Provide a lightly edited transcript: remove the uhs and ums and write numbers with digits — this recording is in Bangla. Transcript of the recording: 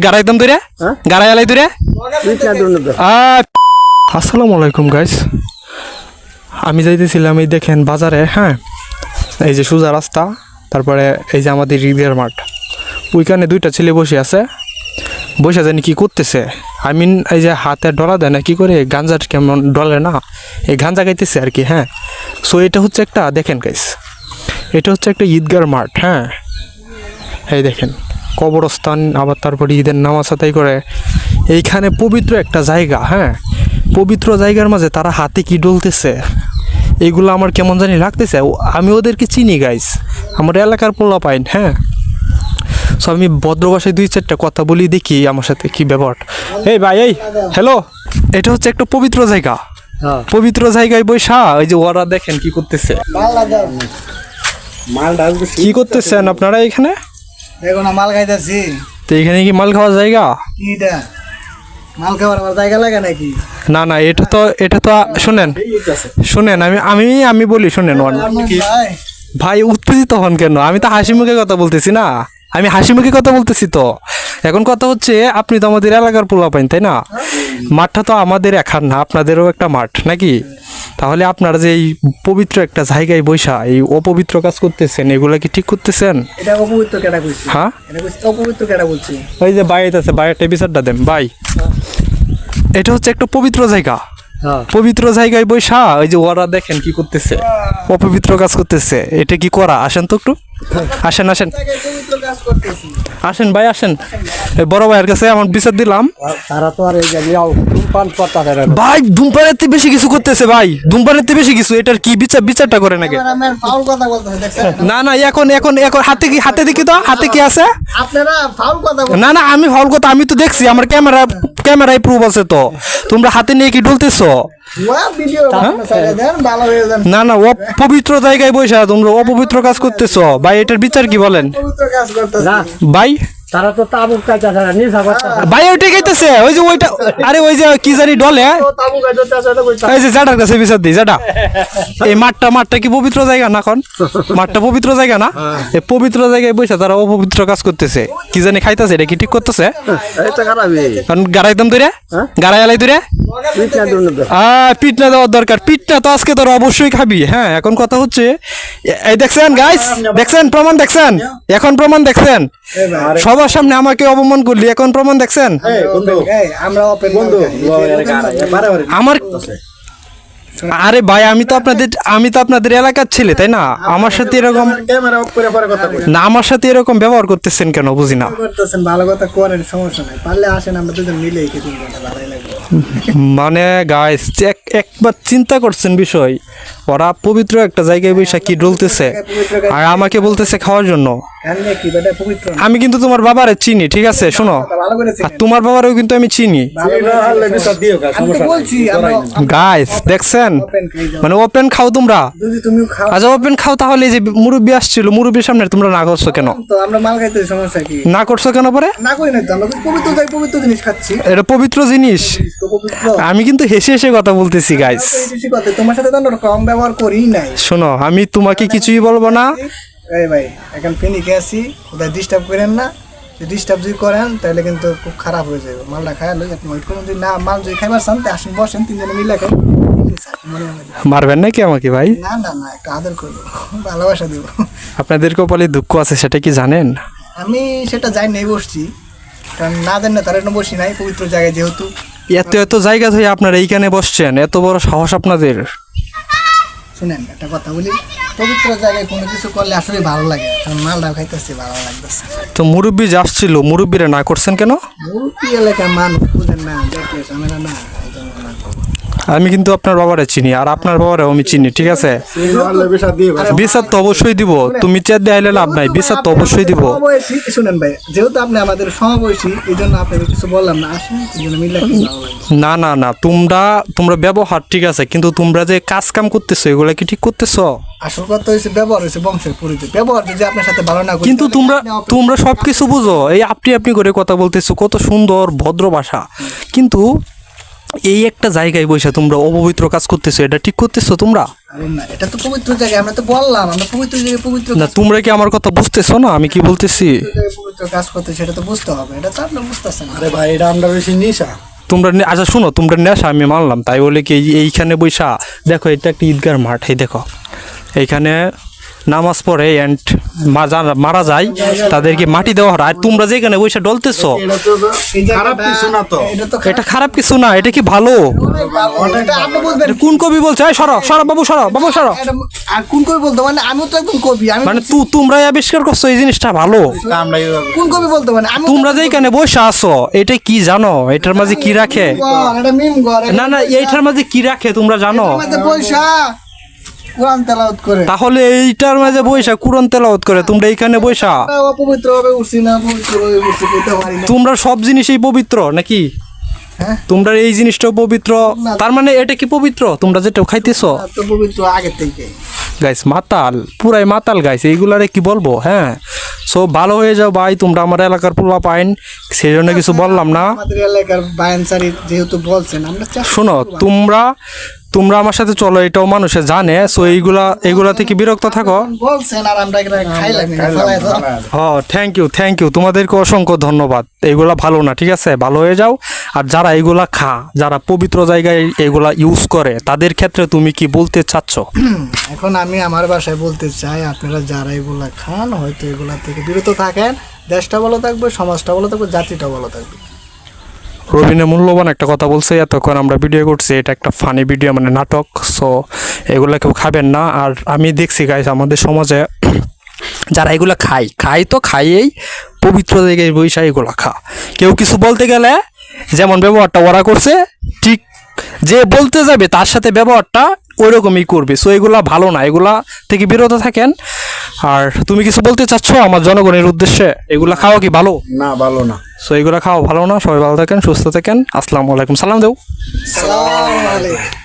গাড়াইতাম তুই রে গাড়াই আলাই তুই রে। আসসালামু আলাইকুম গাইস, আমি যাইতেছিলাম এই দেখেন বাজারে। হ্যাঁ, এই যে সোজা রাস্তা, তারপরে এই যে আমাদের রিভিয়ার মাঠ, ওইখানে দুইটা ছেলে বসে আছে। বসে জানি কি করতেছে, আই মিন এই যে হাতে ডলা দেয় না কি করে, গাঞ্জার কেমন ডলে না, এই গাঞ্জা গাইতেছে আর কি। হ্যাঁ, সো এটা হচ্ছে একটা, দেখেন গাইস, এটা হচ্ছে একটা ঈদগার মাঠ। হ্যাঁ, এই দেখেন কবরস্থান, আবার তারপরে ঈদের নামাজ আদায় করে। এইখানে পবিত্র একটা জায়গা। হ্যাঁ, পবিত্র জায়গার মাঝে তারা হাতে কি ডলতেছে, এইগুলো আমার কেমন জানি লাগতেছে। আমি ওদেরকে চিনি গাইস, আমার এলাকার পোলা পাইন। হ্যাঁ, সো আমি ভদ্র ভাষায় দুই চারটা কথা বলি, দেখি আমার সাথে কি ব্যাপার। এই ভাই, এই হ্যালো, এটা হচ্ছে একটা পবিত্র জায়গা। পবিত্র জায়গায় বৈশা ওই যে ওরা দেখেন কি করতেছে। কি করতেছেন আপনারা এখানে? দেখো না, মাল খাইতেছি। তো এখানে কি মাল খাওয়ার জায়গা? কিটা মাল খাওয়ার আমার জায়গা লাগে নাকি? না না, এটা তো শুনেন শুনেন, আমি বলি শুনেন। ভাই উত্তেজিত হন কেন? আমি তো হাসি মুখে কথা বলতেছি না, আমি হাসি মুখে কথা বলতেছি। তো এখন কথা হচ্ছে, আপনি তো আমাদের এলাকার পোলা পাইন, তাই না? মাঠটা তো আমাদের একার না, আপনাদেরও একটা মাঠ নাকি? তাহলে আপনারা যে এই পবিত্র একটা জায়গায় বৈশা এই অপবিত্র কাজ করতেছেন, এগুলা কি ঠিক করতেছেন? এটা অপবিত্র কেডা কইছে? হ্যাঁ, এটা কইছে অপবিত্র কেডা বলছে? ওই যে বাইরে আছে, বাইরের বিচারটা দেন ভাই। এটা হচ্ছে একটা পবিত্র জায়গা। পবিত্র জায়গায় বৈশা ওই যে ওরা দেখেন কি করতেছে, অপবিত্র কাজ করতেছে। এটা কি করা? আসেন তো একটু, আসেন আসেন আসেন ভাই, আসেন। বড় ভাইয়ের কাছে আমার বিচার দিলাম। তারা তো আর এই যে ধূমপান করতেছে না ভাই, ধূমপানের থেকে বেশি কিছু করতেছে ভাই, ধূমপানের থেকে বেশি কিছু। এটার কি বিচারটা করে নাকি? আমি ফাউল কথা বলতেছি, দেখছেন? না না, এখন হাতে দেখি তো, হাতে কি আছে? আপনারা ফাউল কথা বলতেছেন। না না, আমি ফাউল কথা, আমি তো দেখছি, আমার ক্যামেরায় প্রুফ আছে। তো তোমরা হাতে নিয়ে কি ডলতেছো? না না, অপবিত্র জায়গায় বসে তোমরা অপবিত্র কাজ করতেছো ভাই, এটার বিচার কি বলেন ভাই? তারা তো তাবুক কাইতাছে না, নিছা করতেছে ভাই। ওইটাই গাইতেছে, ওই যে ওইটা, আরে ওই যে কি জানি ডলে, তাবুক কাইতাছে তো কইতা। এই যে জাটার কাছে বিচার দিই, জাটা। এই মাঠটা কি পবিত্র জায়গা না? এখন মাঠটা পবিত্র জায়গা না? এই পবিত্র জায়গায় বসে তারা অপবিত্র কাজ করতেছে, কি জানি খাইতেছে। এটা কি ঠিক করতেছে? কারণ গাড়াইতাম তুই রে গাড়াই আলাই তুই রে। পিঠ না দেওয়ার দরকার, পিঠটা তো আজকে তোর অবশ্যই খাবি। হ্যাঁ, এখন কথা হচ্ছে, এই দেখছেন গাইস, দেখছেন প্রমাণ, দেখছেন এখন প্রমাণ, দেখছেন সবার সামনে আমাকে অপমান করলি, এখন প্রমাণ দেখছেন। আমার আরে ভাই, আমি তো আপনাদের এলাকার ছেলে, তাই না? আমার সাথে এরকম না, আমার সাথে এরকম ব্যবহার করতেছেন কেন বুঝি না। ভালো কথা করেন, সমস্যা নাই, পারলে আসেন, আমরা দুজন মিলে খেতে ভালোই লাগবে। মানে গাইস, একবার চিন্তা করছেন বিষয়, ওরা পবিত্র একটা জায়গায় বসে কি ডলতেছে, আর আমাকে বলতেছে খাওয়ার জন্য। আমি কিন্তু তোমার বাবারে চিনি, ঠিক আছে? শোনো, আর তোমার বাবারেও কিন্তু আমি চিনি গাইস, দেখছেন? মানে ওপেন খাও তোমরা? আচ্ছা, ওপেন খাও। তাহলে যে মুরব্বী আসছিল, মুরব্বীর সামনে তোমরা না করছো কেন? না করছো কেন? পরে এটা পবিত্র জিনিস। আমি কিন্তু হেসে হেসে কথা বলতেছি গাইস, তোমার সাথে কম ব্যবহার করি নাই। শোনো, আমি তোমাকে কিছুই বলবো না। এই ভাই, এখন ফিনিকে আসি, ওদের ডিস্টার্ব করেন না। ডিস্টার্ব যদি করেন তাহলে কিন্তু খুব খারাপ হয়ে যাবে। মালটা খাই লই, আপনি ওয়েট করুন। যদি না মাল যদি খাইবার চান তা আসেন, বসেন, তিনজনে মিলে খাই। মারবেন নাকি আমাকে ভাই? না না না, একটা আদর করবো, ভালোবাসা দেবো। আপনাদের কপালে দুঃখ আছে, সেটা কি জানেন? আমি সেটা যাই নাই, বসছি, কারণ না জানি না তার জন্য বসি নাই, পবিত্র জায়গায় যেহেতু। এত জায়গা ধরে আপনারা এইখানে বসছেন, এত বড় সাহস আপনাদের। শুনেন, একটা কথা বলি, পবিত্র জায়গায় কোনো কিছু করলে আসলে ভালো লাগে, কারণ মালটা খাইতেছে, ভালো লাগতেছে। তো মুরব্বী যে আসছিল, মুরব্বীরা না করছেন কেন? মুরব্বী এলাকার মানুষ বুঝেন না, দেখলে ঝামেলা না। আমি কিন্তু আপনার বাবারে চিনি, আর আপনার বাবারেও আমি চিনি, ঠিক আছে? বিচার তো অবশ্যই দিব, তুমি চেয়ার দিয়ে আইলে লাভ নাই, বিচার তো অবশ্যই দিব। শুনেন ভাই, যেহেতু আপনি আমাদের সমবয়সী, এই জন্য আপনাকে কিছু বললাম না, আসেন, মিলে। না না না, তোমরা ব্যবহার ঠিক আছে, কিন্তু তোমরা যে কাজ কাম করতেছো, এগুলা কি ঠিক করতেছো? আসল কথা হয়েছে, ব্যবহার হয়েছে বংশের পরিচয়। ব্যবহার যদি আপনার সাথে ভালো না, কিন্তু তোমরা সবকিছু বুঝো, এই আপনি করে কথা বলতেছো, কত সুন্দর ভদ্র ভাষা, কিন্তু এই একটা জায়গায় বসে তোমরা অপবিত্র কাজ করতেছো, এটা ঠিক করতেছো তোমরা? আরে না, এটা তো পবিত্র জায়গা, আমরা তো বললাম আমরা পবিত্র জায়গায় পবিত্র না তোমরা কি আমার কথা বুঝতেছো না আমি কি বলতেছি? জায়গায় পবিত্র কাজ করতে, সেটা তো বুঝতে হবে, এটা তো আপনি বুঝতেছেন না। আরে ভাই এটা আমরা বেশি নিশা। তোমরা আচ্ছা শুনো, তোমরা নেশা আমি মানলাম, তাই বলে কি এইখানে বৈশা দেখো এটা একটা ঈদগার মাঠ, এই দেখো এইখানে নামাজ পড়ে অ্যান্ড মারা যায় তাদেরকে মাটি দেওয়া হয়, আর তোমরা যেখানে বৈশা ডলতেছো এটা তো এই খারাপ জায়গাটা- কিছু না তো। এটা তো এটা খারাপ কিছু না, এটা কি ভালো? এটা আপনি বুঝবেন। এটা কোন কবি বলছে? এই সরো সরো বাবু, সরো বাবু, সরো। এটা- আর কোন কবি বলতে মানে আমিও তো একদম কবি, আমি মানে তোমরাই আবিষ্কার করছো এই জিনিসটা ভালো। আমরা এইভাবে- কোন কবি বলতে মানে আমি তোমরা যেখানে বসে আছো এটা কি জানো? এটার মাঝে কি রাখে? এটা মিম ঘর, না না, এইটার মাঝে কি রাখে তোমরা জানো? পয়সা কোরআন তেলাওয়াত করে তাহলে এইটার মাঝে বৈশা কুরআন তেলাওয়াত করে, তোমরা এইখানে বৈশা অপবিত্র ভাবে উঠছি না, পবিত্র ভাবে উঠছি করতে পারি না। তোমরা সব জিনিসই পবিত্র নাকি? হ্যাঁ। তোমরা এই জিনিসটাও পবিত্র, তার মানে এটা কি পবিত্র তোমরা যেটা খাইতেছো? আর তো পবিত্র আগে থেকে। গাইস মাতাল, পুরাই মাতাল গাইস, এইগুলারে কি বলবো? হ্যাঁ, সো ভালো হয়ে যাও ভাই, তোমরা আমার এলাকার পোলা পাইন, সেই জন্য কিছু বললাম না। আমাদের এলাকার বায়ানসারি যেহেতু বলছেন আমরা চেষ্টা শোনো, তোমরা আমার সাথে চলো, এটাও মানুষে জানে, সো এইগুলা থেকে বিরক্ত থাকো। বলছেন আর আমরা এখানে খাইলাম না, ফেলাই দাও। হ্যাঁ থ্যাংক ইউ তোমাদেরকে অসংখ্য ধন্যবাদ। এগুলা ভালো না, ঠিক আছে, ভালো হয়ে যাও। আর যারা এগুলা যারা পবিত্র জায়গায় এগুলা ইউজ করে তাদের ক্ষেত্রে তুমি কি বলতে চাচ্ছ? এখন আমি আমার বাসায় বলতে চাই, আপনারা যারা এগুলা খান হয়তো এগুলা থেকে বিরত থাকেন, দেশটা ভালো থাকবে, সমাজটা ভালো থাকবে, জাতিটা ভালো থাকবে। রবিনে মূল্যবান একটা কথা বলছে, এতক্ষণ আমরা ভিডিও করছি, এটা একটা ফানি ভিডিও মানে নাটক, সো এগুলা কেউ খাবেন না। আর আমি দেখছি গাইস আমাদের সমাজে যারা এগুলা খায় তো খাইয়েই পবিত্র জায়গায় বৈশা এগুলা কেউ কিছু বলতে গেলে যেমন ব্যবহারটা ওরা করছে, ঠিক যে বলতে যাবে তার সাথে ব্যবহারটা ওইরকমই করবে। সো এগুলা ভালো না, এগুলা থেকে বিরত থাকেন। আর তুমি কিছু বলতে চাচ্ছ আমার জনগণের উদ্দেশ্যে? এগুলা খাওয়া কি ভালো? না ভালো না। সো এগুলা খাওয়া ভালো না। সবাই ভালো থাকেন, সুস্থ থাকেন। আসসালামু আলাইকুম, সালাম দেও। আসসালামু আলাইকুম।